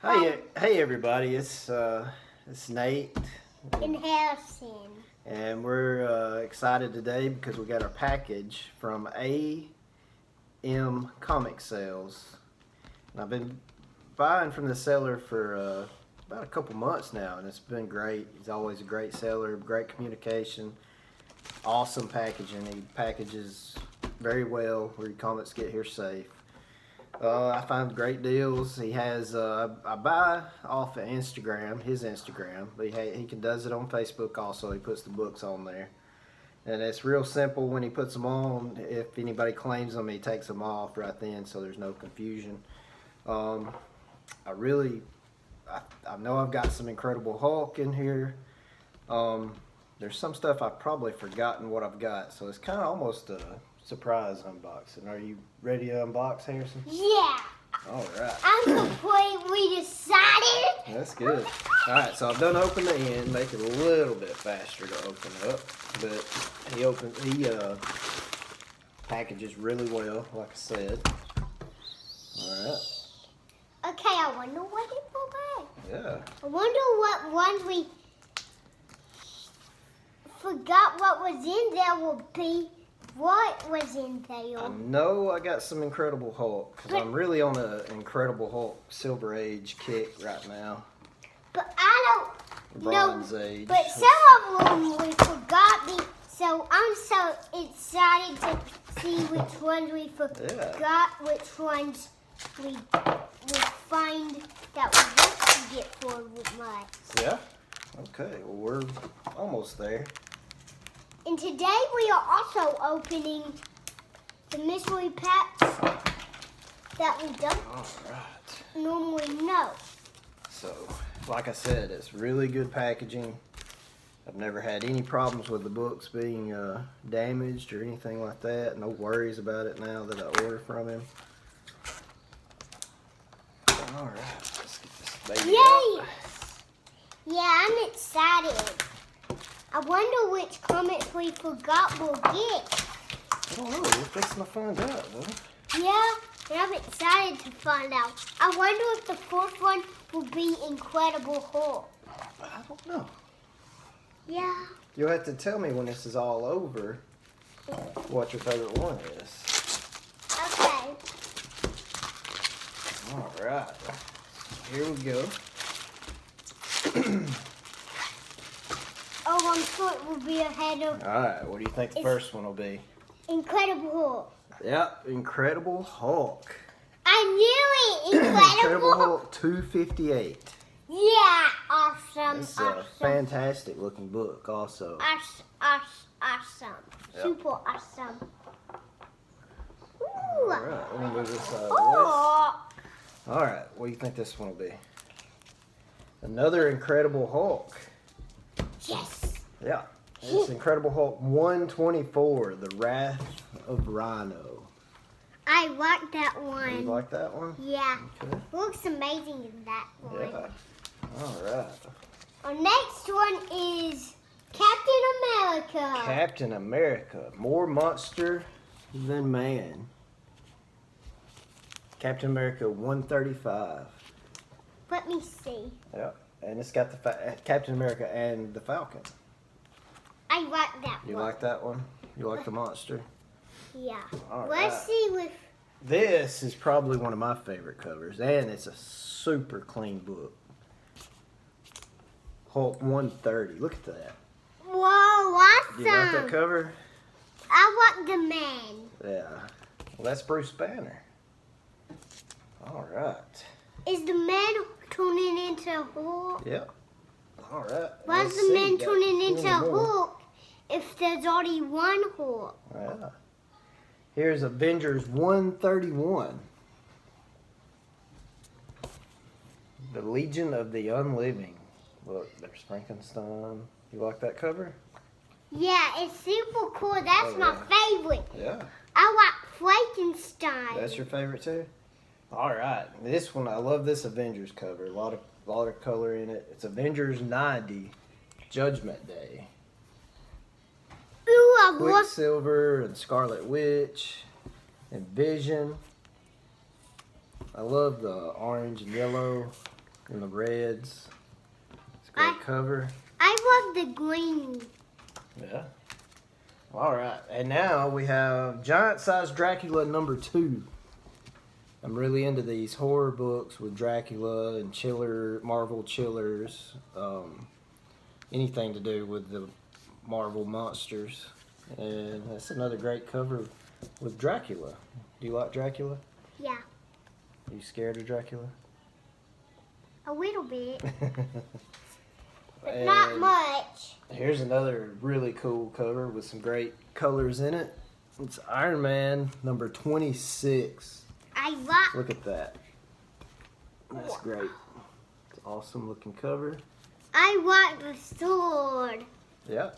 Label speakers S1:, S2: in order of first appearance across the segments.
S1: Hey everybody, it's Nate,
S2: In Harrison.
S1: and we're excited today because we got our package from AMCOMICSALES. And I've been buying from the seller for about a couple months now, and it's been great. He's always a great seller, great communication, awesome packaging. He packages very well where your comics get here safe. I find great deals. He has, I buy off of Instagram, his Instagram, but he does it on Facebook also. He puts the books on there. And it's real simple when he puts them on. If anybody claims them, he takes them off right then so there's no confusion. I know I've got some Incredible Hulk in here. There's some stuff I've probably forgotten what I've got, so it's kind of almost a surprise unboxing. Are you ready to unbox, Harrison?
S2: Yeah.
S1: All right.
S2: I'm completely decided.
S1: That's good. All right, so I've done open the end, make it a little bit faster to open up, but he packages really well, like I said. All right.
S2: Okay, I wonder what it will be.
S1: Yeah.
S2: I wonder what ones we forgot what was in there will be. What was in there?
S1: I know I got some Incredible Hulk because I'm really on an Incredible Hulk Silver Age kick right now.
S2: But I don't
S1: Bronze
S2: know.
S1: Age.
S2: But some of them we forgot. So I'm so excited to see which ones we forgot, which ones we will find that we want to get for much.
S1: Yeah? Okay, well we're almost there.
S2: And today we are also opening the mystery packs that we don't normally know.
S1: So, like I said, it's really good packaging. I've never had any problems with the books being damaged or anything like that. No worries about it now that I order from him. Alright, let's get this baby out.
S2: Yeah, I'm excited. I wonder which comics we forgot we'll get.
S1: I don't know, we're fixing to find out, though.
S2: Yeah, and I'm excited to find out. I wonder if the fourth one will be Incredible Hulk.
S1: I don't know.
S2: Yeah.
S1: You'll have to tell me when this is all over what your favorite one is.
S2: Okay.
S1: Alright, here we go.
S2: Oh, I'm sure it will be ahead of
S1: Alright, what do you think the first one will be?
S2: Incredible Hulk.
S1: Yep, Incredible Hulk.
S2: I knew it!
S1: Incredible Hulk 258.
S2: Yeah, awesome,
S1: It's
S2: awesome.
S1: a fantastic looking book also.
S2: Awesome.
S1: Yep.
S2: Super awesome. Ooh.
S1: Alright, let me move this out of the way.
S2: Oh.
S1: Alright, what do you think this one will be? Another Incredible Hulk.
S2: Yes.
S1: Yeah, it's Incredible Hulk 124, The Wrath of Rhino.
S2: I like that one.
S1: You like that one?
S2: Yeah.
S1: Okay.
S2: Looks amazing in that one.
S1: Yeah. Alright.
S2: Our next one is Captain America.
S1: Captain America, more monster than man. Captain America 135.
S2: Let me see.
S1: Yeah, and it's got the Captain America and the Falcon.
S2: I like that
S1: You
S2: one.
S1: like that one? You like the monster?
S2: Yeah.
S1: All
S2: Let's
S1: right.
S2: see with.
S1: This is probably one of my favorite covers, and it's a super clean book. Hulk 130. Look at that.
S2: Whoa, awesome.
S1: You like that cover?
S2: I like the man.
S1: Yeah. Well, that's Bruce Banner. All right.
S2: Is the man turning into Hulk?
S1: Yep. All right.
S2: Why is the man turning into Hulk if there's already one Hulk?
S1: Yeah. Here's Avengers 131. The Legion of the Unliving. Look, there's Frankenstein. You like that cover?
S2: Yeah, it's super cool. That's my favorite.
S1: Yeah.
S2: I like Frankenstein.
S1: That's your favorite too? All right. This one, I love this Avengers cover. A lot of color in it. It's Avengers 90, Judgment Day.
S2: Ooh, I love.
S1: Quicksilver and Scarlet Witch and Vision. I love the orange and yellow. and the reds. It's a great cover.
S2: I love the green.
S1: Yeah. All right, and now we have Giant Size Dracula #2. I'm really into these horror books with Dracula and Marvel chillers, anything to do with the Marvel monsters. And that's another great cover with Dracula. Do you like Dracula?
S2: Yeah.
S1: Are you scared of Dracula?
S2: A little bit. But not much.
S1: Here's another really cool cover with some great colors in it. It's Iron Man #26. Look at that. That's great. It's an awesome looking cover.
S2: I like the sword.
S1: Yeah.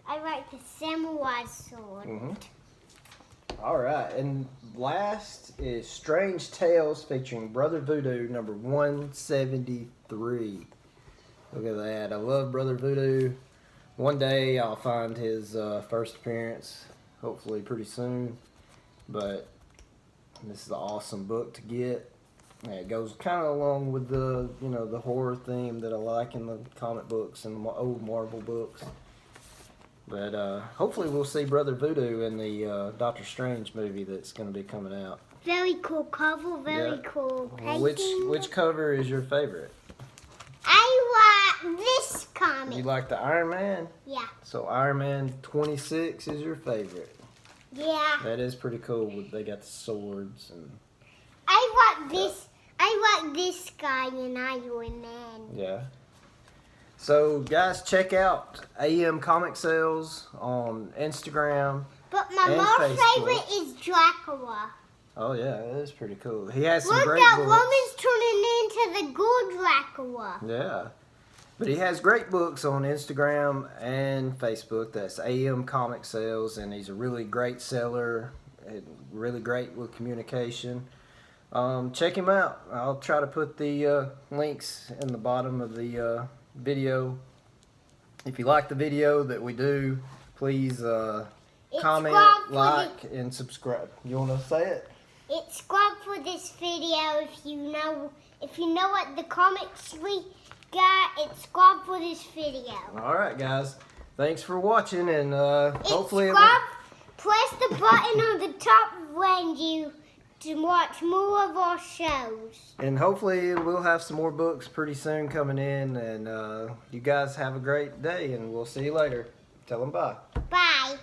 S2: I like the samurai sword.
S1: All right, and last is Strange Tales featuring Brother Voodoo #173. Look at that. I love Brother Voodoo. One day I'll find his first appearance, hopefully pretty soon. But this is an awesome book to get. And it goes kind of along with the, the horror theme that I like in the comic books and the old Marvel books. But hopefully we'll see Brother Voodoo in the Doctor Strange movie that's going to be coming out.
S2: Very cool cover, very cool painting.
S1: Which cover is your favorite?
S2: I like this comic.
S1: You like the Iron Man?
S2: Yeah.
S1: So Iron Man 26 is your favorite.
S2: Yeah.
S1: That is pretty cool. They got the swords and.
S2: I like this. I like this guy in Iron Man.
S1: Yeah. So guys, check out AMCOMICSALES on Instagram.
S2: But my most favorite is Dracula.
S1: Oh yeah, that is pretty cool. He has some
S2: Look,
S1: great
S2: that
S1: books.
S2: woman's turning into the good Dracula.
S1: Yeah. But he has great books on Instagram and Facebook. That's AMCOMICSALES, and he's a really great seller and really great with communication. Check him out. I'll try to put the links in the bottom of the video. If you like the video that we do, please comment, like, and subscribe. You want to say it?
S2: It's scrub for this video. If you know what the comics we got, it's scrub for this video.
S1: All right, guys. Thanks for watching, and hopefully
S2: press the button on the top menu to watch more of our shows.
S1: And hopefully we'll have some more books pretty soon coming in. And you guys have a great day, and we'll see you later. Tell them bye.
S2: Bye.